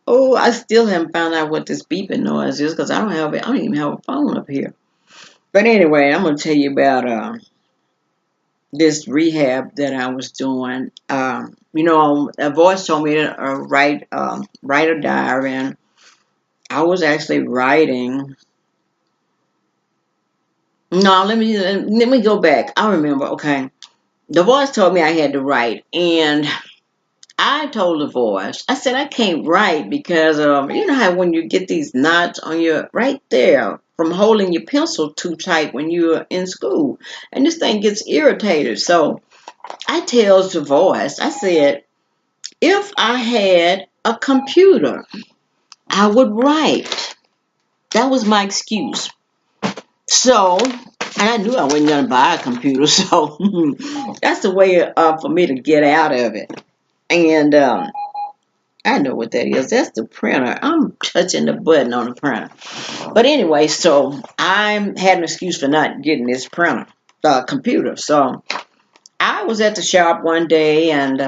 Oh, I still haven't found out what this beeping noise is because I don't have it. I don't even have a phone up here. But anyway, I'm gonna tell you about this rehab that I was doing. A voice told me to write a diary, and I was actually writing. No, let me go back. I remember. Okay, the voice told me I had to write, and I told the voice, I said I can't write because you know how when you get these knots on your right there from holding your pencil too tight when you're in school, and this thing gets irritated. So I tells the voice, I said, if I had a computer, I would write. That was my excuse. So, and I knew I wasn't going to buy a computer, so that's the way for me to get out of it. And I know what that is. That's the printer. I'm touching the button on the printer. But anyway, so I had an excuse for not getting this printer, computer. So I was at the shop one day and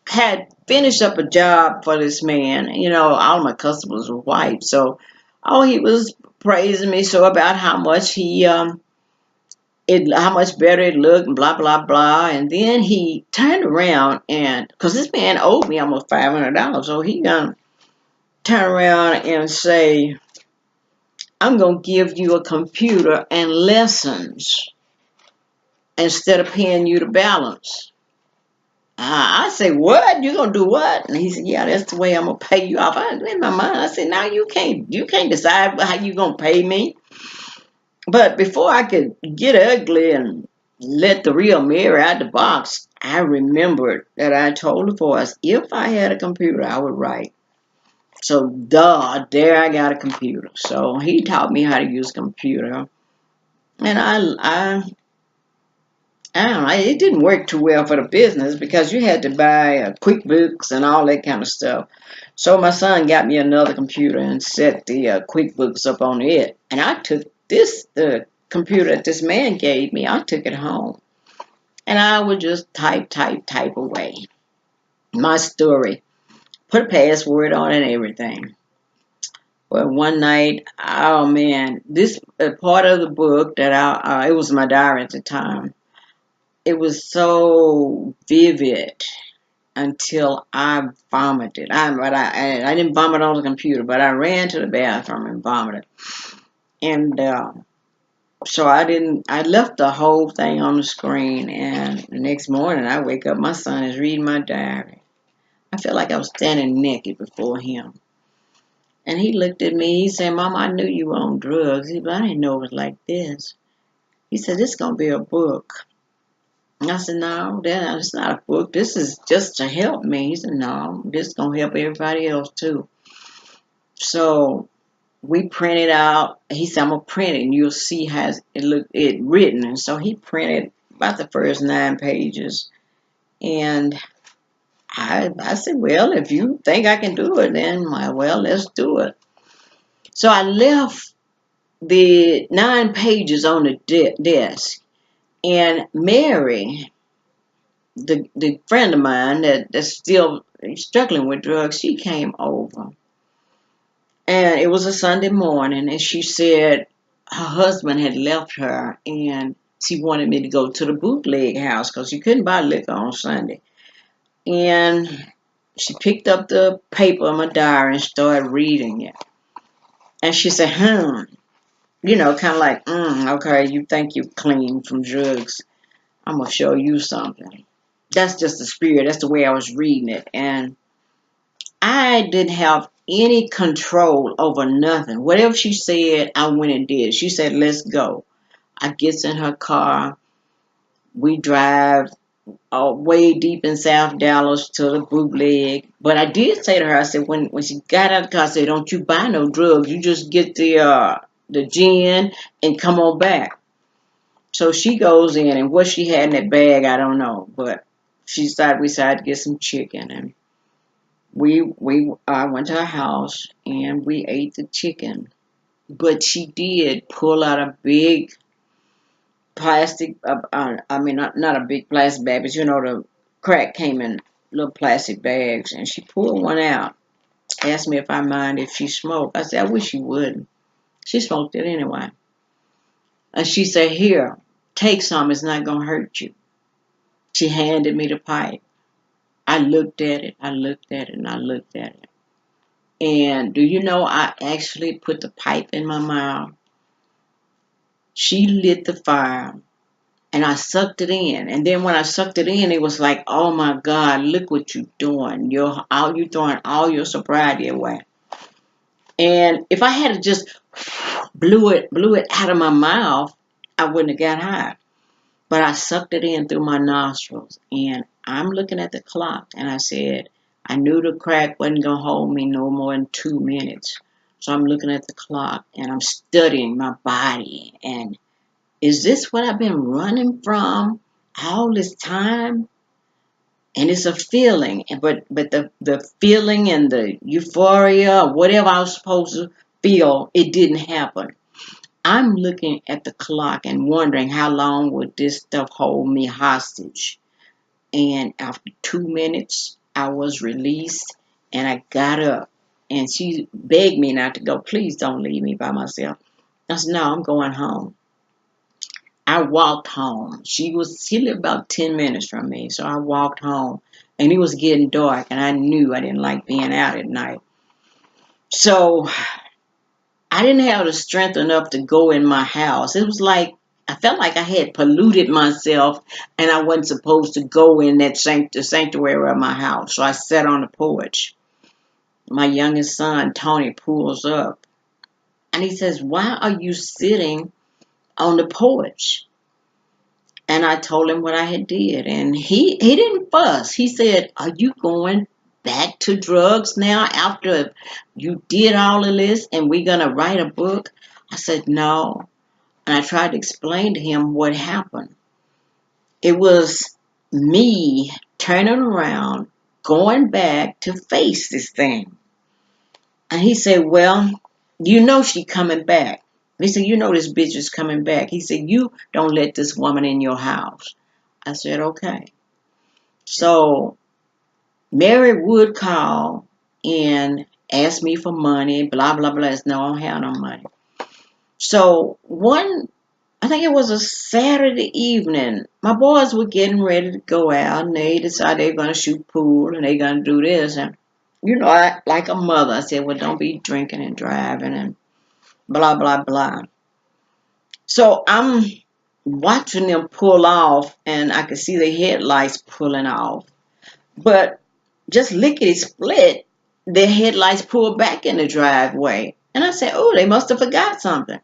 had finished up a job for this man. You know, all my customers were white, so he was praising me so about how much how much better it looked, and blah blah blah. And then he turned around and because this man owed me almost $500, so he gonna turn around and say, "I'm gonna give you a computer and lessons instead of paying you the balance." I say, what? You gonna do what? And he said, yeah, that's the way I'm gonna pay you off. In my mind, I said, now you can't decide how you gonna pay me. But before I could get ugly and let the real Mary out the box, I remembered that I told the voice, if I had a computer, I would write. So, there I got a computer. So he taught me how to use a computer, and I don't know. It didn't work too well for the business because you had to buy QuickBooks and all that kind of stuff. So my son got me another computer and set the QuickBooks up on it. And I took the computer that this man gave me, I took it home. And I would just type away my story, put a password on it and everything. Well, one night, oh man, this part of the book that it was my diary at the time. It was so vivid until I vomited. I didn't vomit on the computer, but I ran to the bathroom and vomited. And so I didn't. I left the whole thing on the screen. And the next morning, I wake up. My son is reading my diary. I felt like I was standing naked before him. And he looked at me. He said, "Mom, I knew you were on drugs, but I didn't know it was like this." He said, "This is gonna be a book." And I said, no, Dad, it's not a book. This is just to help me. He said, no, this is going to help everybody else too. So we printed out. He said, I'm going to print it and you'll see how it written. And so he printed about the first 9 pages. And I said, well, if you think I can do it, then, well, let's do it. So I left the 9 pages on the desk. And Mary, the friend of mine that's still struggling with drugs, she came over. And it was a Sunday morning, and she said her husband had left her, and she wanted me to go to the bootleg house because you couldn't buy liquor on Sunday. And she picked up the paper in my diary and started reading it. And she said, kind of like, okay, you think you're clean from drugs. I'm going to show you something. That's just the spirit. That's the way I was reading it. And I didn't have any control over nothing. Whatever she said, I went and did. She said, let's go. I gets in her car. We drive way deep in South Dallas to the bootleg. But I did say to her, I said, when she got out of the car, I said, don't you buy no drugs. You just get the gin and come on back. So she goes in, and what she had in that bag, I don't know. But we decided to get some chicken, and we went to her house and we ate the chicken. But she did pull out a big plastic. Not a big plastic bag, but the crack came in little plastic bags, and she pulled one out. asked me if I mind if she smoked. I said, I wish she wouldn't. She smoked it anyway. And she said, here, take some. It's not going to hurt you. She handed me the pipe. I looked at it. I looked at it and I looked at it. And do you know I actually put the pipe in my mouth? She lit the fire and I sucked it in. And then when I sucked it in, it was like, oh my God, look what you're doing. You're throwing all your sobriety away. And if I had just blew it out of my mouth, I wouldn't have got high. But I sucked it in through my nostrils. And I'm looking at the clock and I said, I knew the crack wasn't going to hold me no more than 2 minutes. So I'm looking at the clock and I'm studying my body. And is this what I've been running from all this time? And it's a feeling, but the feeling and the euphoria, whatever I was supposed to feel, it didn't happen. I'm looking at the clock and wondering how long would this stuff hold me hostage. And after 2 minutes, I was released and I got up. And she begged me not to go. Please don't leave me by myself. I said, no, I'm going home. I walked home. She lived about 10 minutes from me. So I walked home and it was getting dark and I knew I didn't like being out at night. So I didn't have the strength enough to go in my house. It was like, I felt like I had polluted myself and I wasn't supposed to go in that the sanctuary of my house. So I sat on the porch. My youngest son, Tony, pulls up and he says, why are you sitting on the porch? And I told him what I had did. And he didn't fuss. He said, are you going back to drugs now after you did all of this and we're going to write a book? I said, no. And I tried to explain to him what happened. It was me turning around, going back to face this thing. And he said, well, you know she's coming back. He said, you know this bitch is coming back. He said, you don't let this woman in your house. I said, okay. So Mary would call and ask me for money, blah, blah, blah. No, I don't have no money. So I think it was a Saturday evening, my boys were getting ready to go out and they decided they were going to shoot pool and they're going to do this. And, like a mother, I said, well, don't be drinking and driving and blah, blah, blah. So I'm watching them pull off and I could see the headlights pulling off. But just lickety split, the headlights pulled back in the driveway. And I said, oh, they must have forgot something.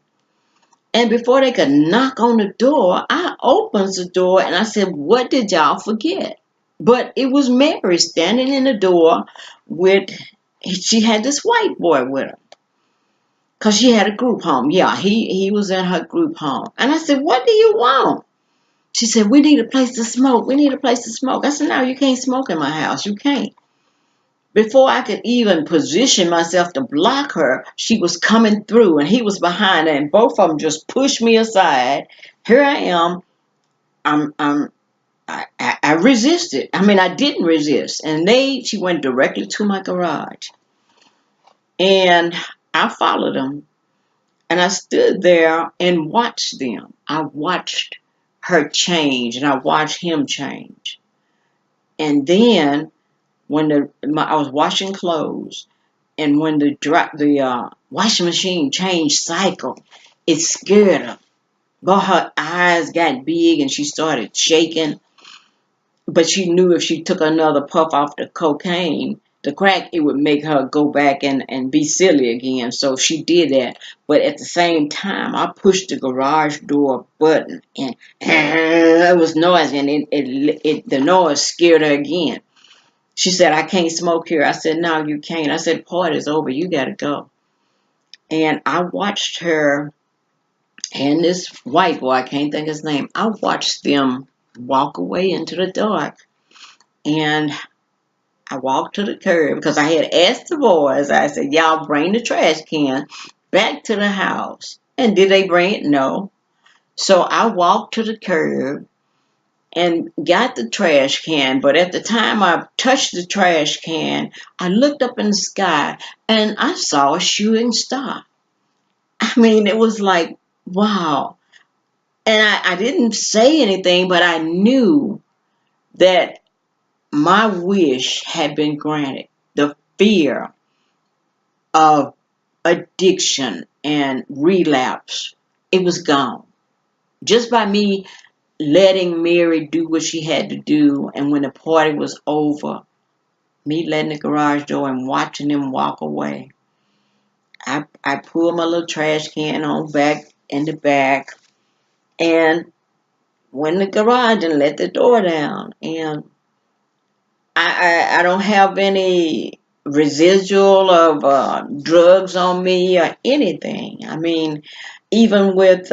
And before they could knock on the door, I opened the door and I said, what did y'all forget? But it was Mary standing in the door she had this white boy with her. Because she had a group home. Yeah, he was in her group home. And I said, what do you want? She said, we need a place to smoke. We need a place to smoke. I said, no, you can't smoke in my house. You can't. Before I could even position myself to block her, she was coming through and he was behind her and both of them just pushed me aside. Here I am. I resisted. I mean, I didn't resist. And she went directly to my garage. And I followed them. And I stood there and watched them. I watched her change and I watched him change. And then when I was washing clothes, and when the washing machine changed cycle, it scared her. But her eyes got big and she started shaking. But she knew if she took another puff off the cocaine, the crack, it would make her go back and be silly again. So she did that. But at the same time, I pushed the garage door button and it was noisy and the noise scared her again. She said, I can't smoke here. I said, no, you can't. I said, party's over. You got to go. And I watched her and this white boy, I can't think his name. I watched them walk away into the dark. And I walked to the curb because I had asked the boys. I said, y'all bring the trash can back to the house. And did they bring it? No. So I walked to the curb and got the trash can. But at the time I touched the trash can, I looked up in the sky and I saw a shooting star. I mean, it was like, wow. And I didn't say anything, but I knew that my wish had been granted. The fear of addiction and relapse, it was gone. Just by me letting Mary do what she had to do, and when the party was over, me letting the garage door and watching them walk away. I pulled my little trash can on back in the back and went in the garage and let the door down. And I don't have any residual of drugs on me or anything. I mean, even with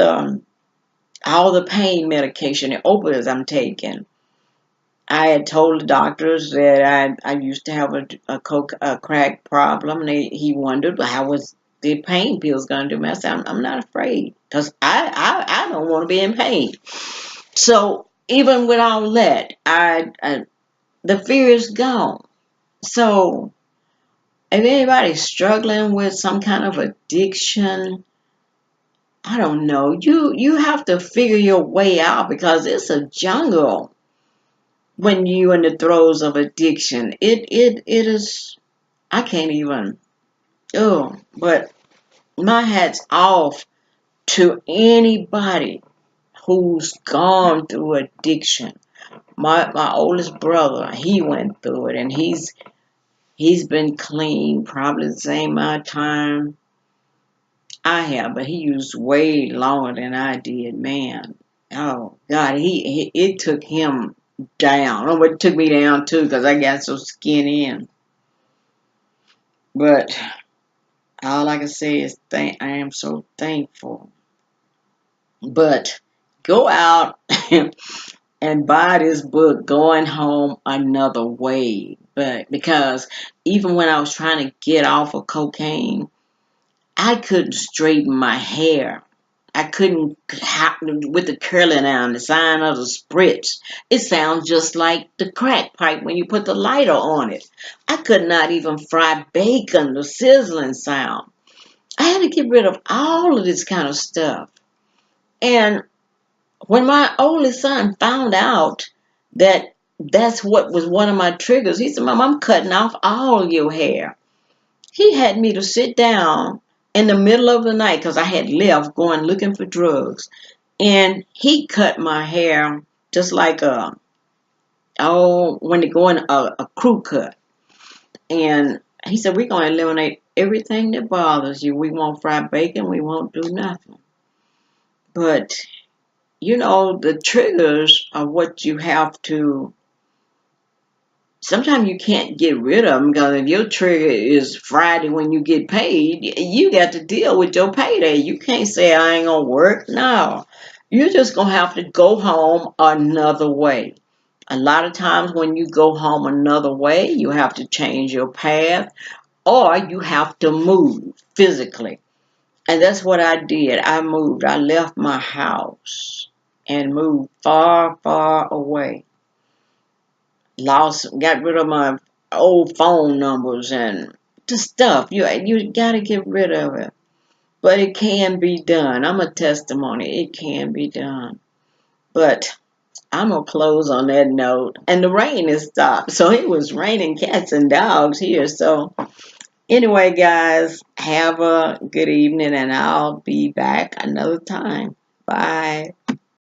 all the pain medication and opiates I'm taking, I had told the doctors that I used to have a crack problem, and he wondered how was the pain pills going to do me. I said, I'm not afraid because I don't want to be in pain. So even with all that, the fear is gone. So if anybody's struggling with some kind of addiction, I don't know. You have to figure your way out because it's a jungle when you're in the throes of addiction. It is. I can't even. Oh, but my hat's off to anybody who's gone through addiction. My oldest brother, he went through it, and he's been clean probably the same amount of time I have, but he used way longer than I did, man. Oh God, he it took him down. Oh, it took me down too because I got so skinny. And but all I can say is I am so thankful. But go out and buy this book, Going Home Another Way. But because even when I was trying to get off of cocaine, I couldn't straighten my hair. I couldn't, with the curling on, the sign of the spritz. It sounds just like the crack pipe when you put the lighter on it. I could not even fry bacon, the sizzling sound. I had to get rid of all of this kind of stuff. And when my oldest son found out that that's what was one of my triggers, he said, Mom, I'm cutting off all your hair. He had me to sit down in the middle of the night because I had left going looking for drugs. And he cut my hair just like when they go in a crew cut. And he said, we're going to eliminate everything that bothers you. We won't fry bacon. We won't do nothing. But, the triggers are what you have to. Sometimes you can't get rid of them because if your trigger is Friday when you get paid, you got to deal with your payday. You can't say I ain't gonna work. No, you're just gonna have to go home another way. A lot of times when you go home another way, you have to change your path or you have to move physically. And that's what I did. I moved. I left my house and moved far, far away. Got rid of my old phone numbers and the stuff. You got to get rid of it. But it can be done. I'm a testimony. It can be done. But I'm going to close on that note. And the rain has stopped. So it was raining cats and dogs here. So anyway, guys, have a good evening and I'll be back another time. Bye.